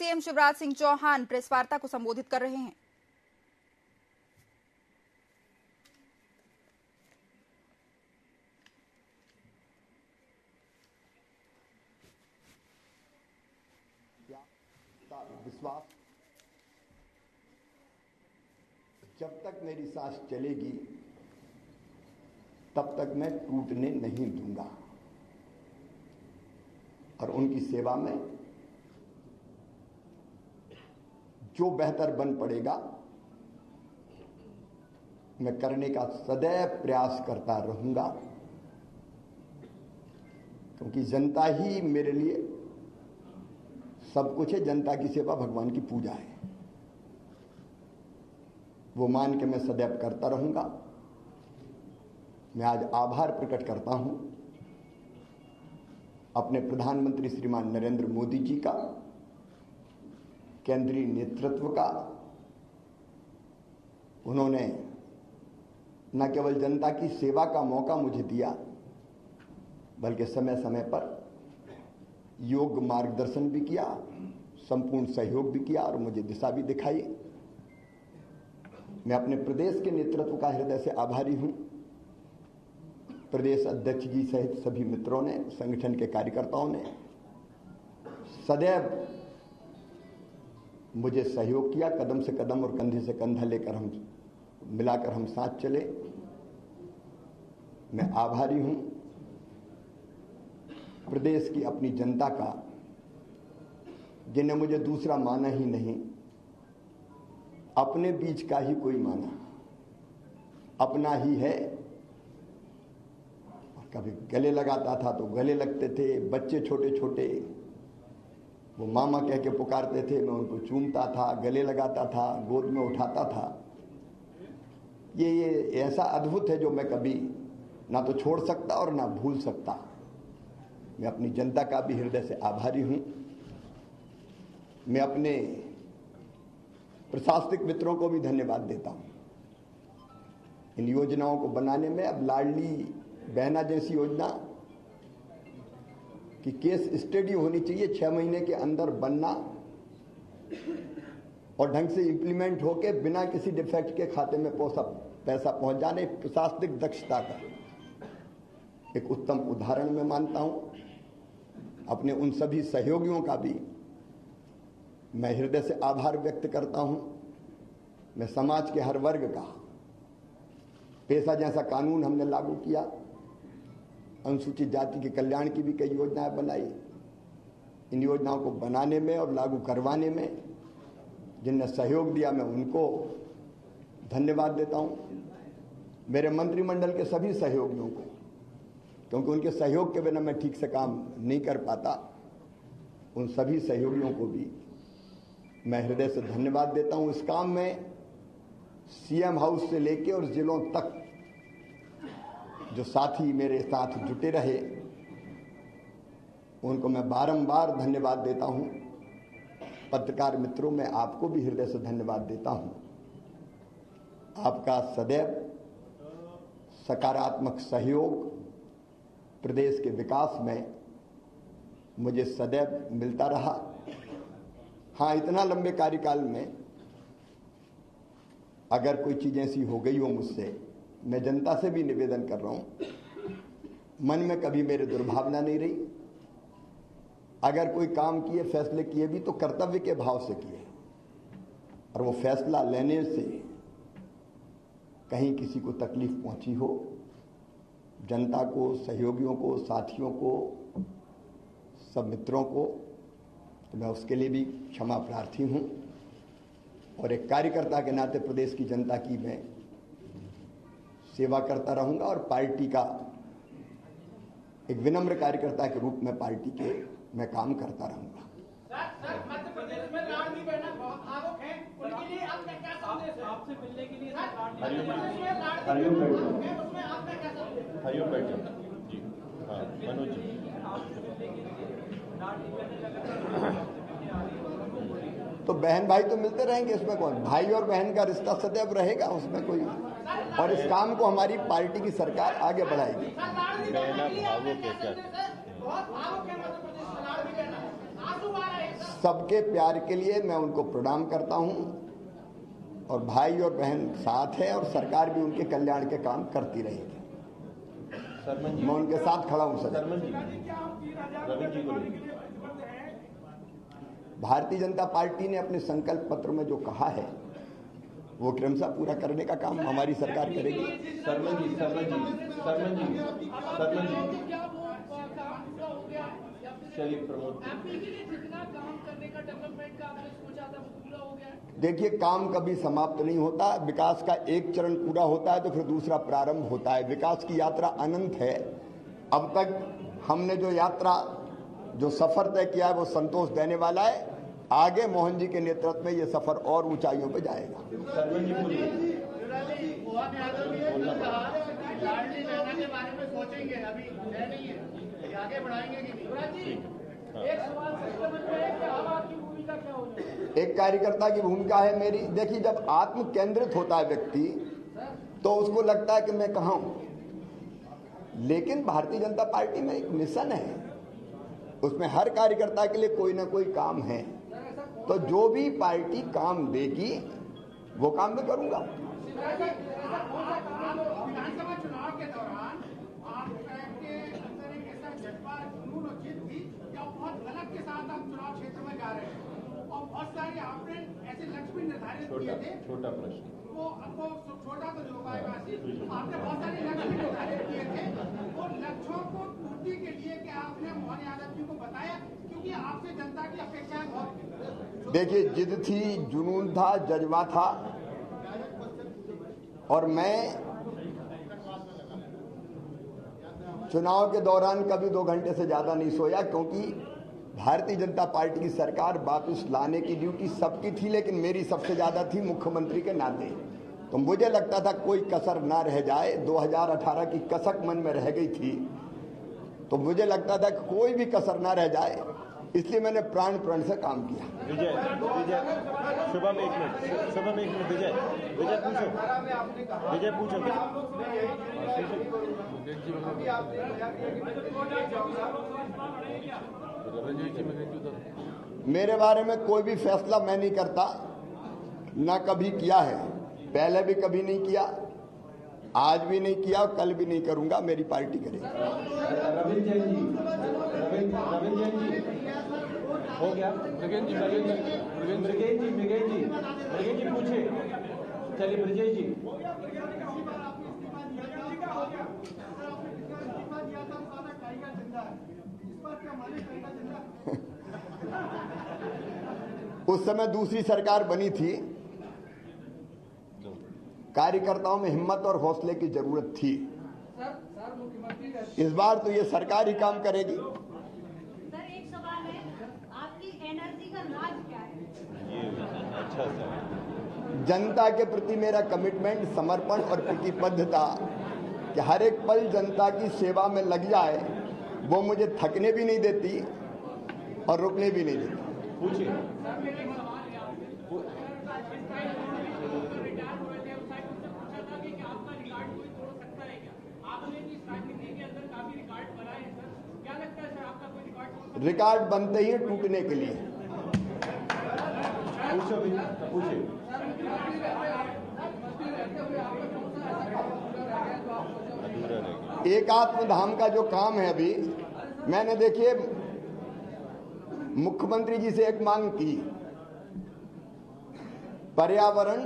CM Shivraj Singh Chauhan press वार्ता को संबोधित कर रहे हैं। विश्वास, जब तक मेरी सांस चलेगी तब तक मैं टूटने नहीं दूंगा और उनकी सेवा में जो बेहतर बन पड़ेगा मैं करने का सदैव प्रयास करता रहूंगा, क्योंकि जनता ही मेरे लिए सब कुछ है। जनता की सेवा भगवान की पूजा है, वो मान के मैं सदैव करता रहूंगा। मैं आज आभार प्रकट करता हूं अपने प्रधानमंत्री श्रीमान नरेंद्र मोदी जी का, केंद्रीय नेतृत्व का। उन्होंने न केवल जनता की सेवा का मौका मुझे दिया, बल्कि समय समय पर योग्य मार्गदर्शन भी किया, संपूर्ण सहयोग भी किया और मुझे दिशा भी दिखाई। मैं अपने प्रदेश के नेतृत्व का हृदय से आभारी हूं। प्रदेश अध्यक्ष जी सहित सभी मित्रों ने, संगठन के कार्यकर्ताओं ने सदैव मुझे सहयोग किया। कदम से कदम और कंधे से कंधा लेकर मिलाकर हम साथ चले। मैं आभारी हूं प्रदेश की अपनी जनता का, जिन्हें मुझे दूसरा माना ही नहीं, अपने बीच का ही कोई माना, अपना ही है। कभी गले लगाता था तो गले लगते थे, बच्चे छोटे छोटे वो मामा कह के पुकारते थे, मैं उनको चूमता था, गले लगाता था, गोद में उठाता था। ये ऐसा अद्भुत है जो मैं कभी ना तो छोड़ सकता और ना भूल सकता। मैं अपनी जनता का भी हृदय से आभारी हूं। मैं अपने प्रशासनिक मित्रों को भी धन्यवाद देता हूं। इन योजनाओं को बनाने में, अब लाडली बहना जैसी योजना की केस स्टडी होनी चाहिए, 6 महीने के अंदर बनना और ढंग से इंप्लीमेंट होके बिना किसी डिफेक्ट के खाते में पैसा पहुंच जाने, प्रशासनिक दक्षता का एक उत्तम उदाहरण मैं मानता हूं। अपने उन सभी सहयोगियों का भी मैं हृदय से आभार व्यक्त करता हूं। मैं समाज के हर वर्ग का, पेशा जैसा कानून हमने लागू किया, अनुसूचित जाति के कल्याण की भी कई योजनाएं बनाई। इन योजनाओं को बनाने में और लागू करवाने में जिनने सहयोग दिया, मैं उनको धन्यवाद देता हूं। मेरे मंत्रिमंडल के सभी सहयोगियों को, क्योंकि उनके सहयोग के बिना मैं ठीक से काम नहीं कर पाता, उन सभी सहयोगियों को भी मैं हृदय से धन्यवाद देता हूं। इस काम में सीएम हाउस से लेकर और जिलों तक जो साथी मेरे साथ जुटे रहे, उनको मैं बारंबार धन्यवाद देता हूं। पत्रकार मित्रों, मैं आपको भी हृदय से धन्यवाद देता हूं। आपका सदैव सकारात्मक सहयोग प्रदेश के विकास में मुझे सदैव मिलता रहा। हाँ, इतना लंबे कार्यकाल में अगर कोई चीज ऐसी हो गई हो मुझसे, मैं जनता से भी निवेदन कर रहा हूं, मन में कभी मेरे दुर्भावना नहीं रही। अगर कोई काम किए, फैसले किए भी तो कर्तव्य के भाव से किए, और वो फैसला लेने से कहीं किसी को तकलीफ पहुंची हो, जनता को, सहयोगियों को, साथियों को, सब मित्रों को, तो मैं उसके लिए भी क्षमा प्रार्थी हूं। और एक कार्यकर्ता के नाते प्रदेश की जनता की मैं सेवा करता रहूंगा और पार्टी का एक विनम्र कार्यकर्ता के रूप में पार्टी के मैं काम करता रहूंगा। सर, मध्य प्रदेश में लाडली बहना बहुत आरोप है, उनके लिए आपका क्या संदेश है? आपसे मिलने के लिए उसमें आपका क्या संदेश है? हरिओम बैठो जी। हाँ, मनोज जी। तो बहन भाई तो मिलते रहेंगे, इसमें कौन, भाई और बहन का रिश्ता सदैव रहेगा, उसमें कोई। और इस काम को हमारी पार्टी की सरकार आगे बढ़ाएगी। भावुक है क्या? बहुत भावुक है मध्य प्रदेश में लाडली बहना, आंसू आ रहे हैं। सबके प्यार के लिए मैं उनको प्रणाम करता हूं और भाई और बहन साथ है और सरकार भी उनके कल्याण के काम करती रहेगी। सरमन जी, मैं उनके साथ खड़ा हूं सर। सरमन जी, रविंद्र जी बोलिए। भारतीय जनता पार्टी ने अपने संकल्प पत्र में जो कहा है वो क्रमशः पूरा करने का काम हमारी सरकार करेगी। सरमन जी, सरमन जी, सरमन जी, सरमन जी, क्या वो काम पूरा हो गया है? चलिए प्रमोद। एमपी के लिए जितना काम करने का डेवलपमेंट का आपने सोचा था वो पूरा हो गया है? देखिए, काम कभी समाप्त नहीं होता। विकास का एक चरण पूरा होता है तो फिर दूसरा प्रारंभ होता है। विकास की यात्रा अनंत है। अब तक हमने जो यात्रा, जो सफर तय किया है वो संतोष देने वाला है। आगे मोहन जी के नेतृत्व में ये सफर और ऊंचाइयों पे जाएगा। सरमन जी बोलिए। मोहन यादव जी ने कहा लाडली बहना के बारे में सोचेंगे, अभी है नहीं है, ये आगे बढ़ाएंगे कि नहीं? एक सवाल संक्रमण में है कि अब आपकी भूमिका क्या होगी? एक कार्यकर्ता की भूमिका है मेरी। देखिए, जब आत्म केंद्रित होता है व्यक्ति तो उसको लगता है कि मैं कहाँ हूं, लेकिन भारतीय जनता पार्टी में एक मिशन है, उसमें हर कार्यकर्ता के लिए कोई ना कोई काम है। तो जो भी पार्टी काम देगी वो काम मैं करूंगा। विधानसभा चुनाव के दौरान आपके अंदर एक ऐसा जज्बा, जुनून और जिद थी या बहुत गलत के साथ आप चुनाव क्षेत्र में जा रहे हैं और बहुत सारे आपने ऐसे लक्ष्य भी निर्धारित किए थे। छोटा प्रश्न। वो आपको छोटा तो जो पाएगा, आपने बहुत सारे लक्ष्य भी निर्धारित किए थे। वो लक्ष्यों को पूर्ति के लिए क्या आपने मोहन यादव जी को बताया? क्योंकि आपसे जनता की अपेक्षाएं बहुत। देखिए, जिद थी, जुनून था, जज्बा था और मैं चुनाव के दौरान कभी 2 घंटे से ज्यादा नहीं सोया, क्योंकि भारतीय जनता पार्टी की सरकार वापस लाने की ड्यूटी सबकी थी, लेकिन मेरी सबसे ज्यादा थी मुख्यमंत्री के नाते। तो मुझे लगता था कोई कसर ना रह जाए। 2018 की कसक मन में रह गई थी, तो मुझे लगता था कि कोई भी कसर ना रह जाए, इसलिए मैंने प्राण प्रण से काम किया। विजय, विजय, शुभम एक मिनट, शुभम एक मिनट। विजय, विजय पूछो, विजय पूछो। मेरे बारे में कोई भी फैसला मैं नहीं करता, ना कभी किया है, पहले भी कभी नहीं किया, आज भी नहीं किया और कल भी नहीं करूंगा। मेरी पार्टी करेगी। रविंद्र जैन जी, रविंद्र जैन जी हो गया। मृगेन जी, मृगेन जी पूछे। चलिए ब्रजेश जी। उस समय दूसरी सरकार बनी थी, कार्यकर्ताओं में हिम्मत और हौसले की जरूरत थी। इस बार तो ये सरकार ही काम करेगी। सर, एक सवाल है, आपकी एनर्जी का राज क्या है? ये अच्छा सर। जनता के प्रति मेरा कमिटमेंट, समर्पण और प्रतिबद्धता कि हर एक पल जनता की सेवा में लग जाए, वो मुझे थकने भी नहीं देती और रुकने भी नहीं देती। पूछिए। रिकॉर्ड बनते ही टूटने के लिए। पूछो, पूछिए। एकात्म धाम का जो काम है, अभी मैंने देखिए मुख्यमंत्री जी से एक मांग की, पर्यावरण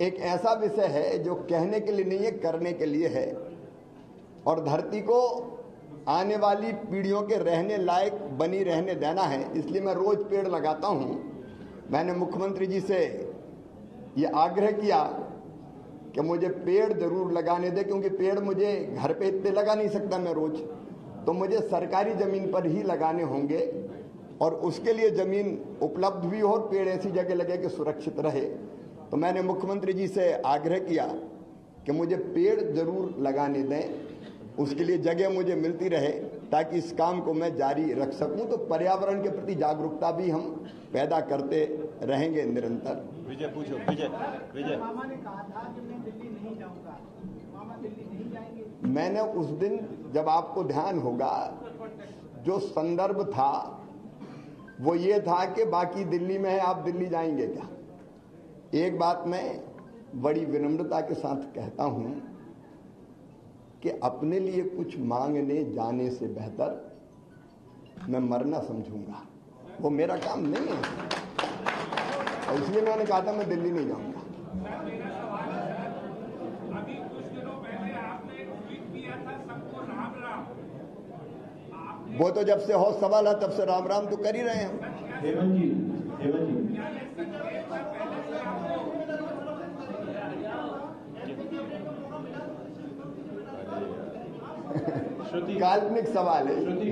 एक ऐसा विषय है जो कहने के लिए नहीं है, करने के लिए है, और धरती को आने वाली पीढ़ियों के रहने लायक बनी रहने देना है। इसलिए मैं रोज पेड़ लगाता हूं। मैंने मुख्यमंत्री जी से ये आग्रह किया कि मुझे पेड़ जरूर लगाने दे, क्योंकि पेड़ मुझे घर पे इतने लगा नहीं सकता मैं रोज, तो मुझे सरकारी जमीन पर ही लगाने होंगे और उसके लिए जमीन उपलब्ध भी हो और पेड़ ऐसी जगह लगे कि सुरक्षित रहे। तो मैंने मुख्यमंत्री जी से आग्रह किया कि मुझे पेड़ जरूर लगाने दें, उसके लिए जगह मुझे मिलती रहे ताकि इस काम को मैं जारी रख सकूं। तो पर्यावरण के प्रति जागरूकता भी हम पैदा करते रहेंगे निरंतर। विजय पूछो। विजय। मामा ने कहा था कि मैं दिल्ली नहीं जाऊंगा, मामा दिल्ली नहीं जाएंगे। मैंने उस दिन, जब आपको ध्यान होगा, जो संदर्भ था वो ये था कि बाकी दिल्ली में है, आप दिल्ली जाएंगे क्या। एक बात मैं बड़ी विनम्रता के साथ कहता हूं कि अपने लिए कुछ मांगने जाने से बेहतर मैं मरना समझूंगा, वो मेरा काम नहीं है। और इसलिए मैंने कहा था मैं दिल्ली नहीं जाऊंगा। अभी कुछ दिनों पहले आपने एक ट्वीट किया था सबको राम राम। वो तो जब से हो सवाल है तब से राम राम तो कर ही रहे हैं। हेमंत जी श्रुति काल्पनिक सवाल है। श्रुति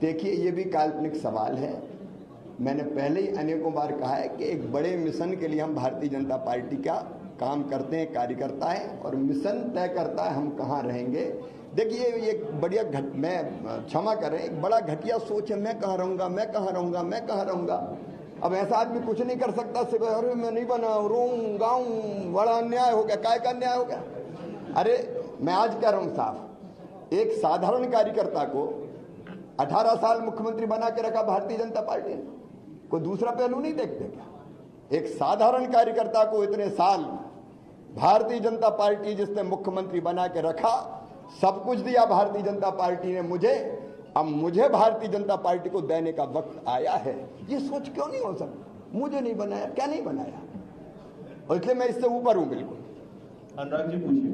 देखिए, ये भी काल्पनिक सवाल है। मैंने पहले ही अनेकों बार कहा है कि एक बड़े मिशन के लिए हम भारतीय जनता पार्टी का काम करते हैं, कार्यकर्ता है, और मिशन तय करता है हम कहाँ रहेंगे। देखिए, ये बढ़िया मैं क्षमा करें, एक बड़ा घटिया सोच है, मैं कहाँ रहूंगा, मैं कहाँ रहूंगा, मैं कहाँ रहूंगा। अब ऐसा आदमी कुछ नहीं कर सकता, सिर्फ अरे मैं नहीं बना, रोऊं गाऊं, बड़ा अन्याय हो गया। काय का अन्याय हो गया? अरे मैं आज कह रहा हूं साहब, एक साधारण कार्यकर्ता को 18 साल मुख्यमंत्री बना के रखा भारतीय जनता पार्टी ने, कोई दूसरा पहलू नहीं देखते क्या? एक साधारण कार्यकर्ता को इतने साल भारतीय जनता पार्टी जिसने मुख्यमंत्री बना के रखा, सब कुछ दिया भारतीय जनता पार्टी ने मुझे, अब मुझे भारतीय जनता पार्टी को देने का वक्त आया है। ये सोच क्यों नहीं हो सकती? मुझे नहीं बनाया, क्या नहीं बनाया? और इसलिए मैं इससे ऊपर हूं बिल्कुल। अनुराग जी पूछिए।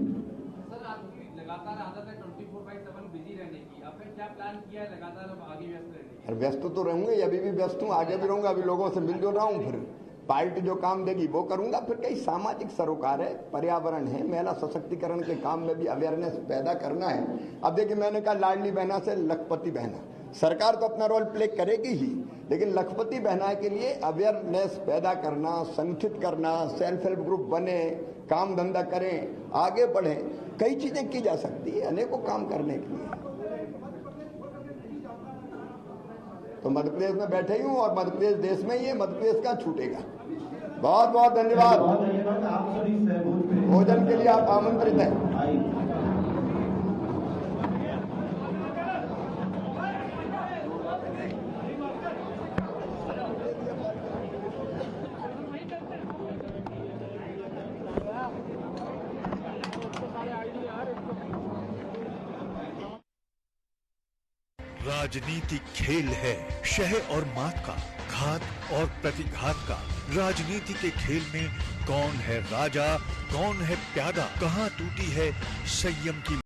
सर, आपकी लगातार आदत है 24/7 बिजी रहने की, आपने क्या प्लान किया है लगातार अब आगे व्यस्त रहने की? व्यस्त तो रहूंगा, अभी भी व्यस्त हूं, आगे भी रहूंगा। अभी लोगों से मिल जो रहा हूं, फिर पार्टी जो काम देगी वो करूंगा। फिर कई सामाजिक सरोकार है, पर्यावरण है, महिला सशक्तिकरण के काम में भी अवेयरनेस पैदा करना है। अब देखिए, मैंने कहा लाडली बहना से लखपति बहना, सरकार तो अपना रोल प्ले करेगी ही, लेकिन लखपति बहना के लिए अवेयरनेस पैदा करना, संगठित करना, सेल्फ हेल्प ग्रुप बने, काम धंधा करें, आगे बढ़े, कई चीजें की जा सकती है अनेकों काम करने के लिए। तो मध्य प्रदेश में बैठे ही हूं, और मध्य प्रदेश देश में ही है, मध्य प्रदेश कहाँ छूटेगा। बहुत बहुत धन्यवाद। आप सभी सहभोज में भोजन के लिए आप आमंत्रित हैं। आइए। राजनीति खेल है, शह और मात का, घात और प्रतिघात का। राजनीति के खेल में कौन है राजा, कौन है प्यादा, कहां टूटी है संयम की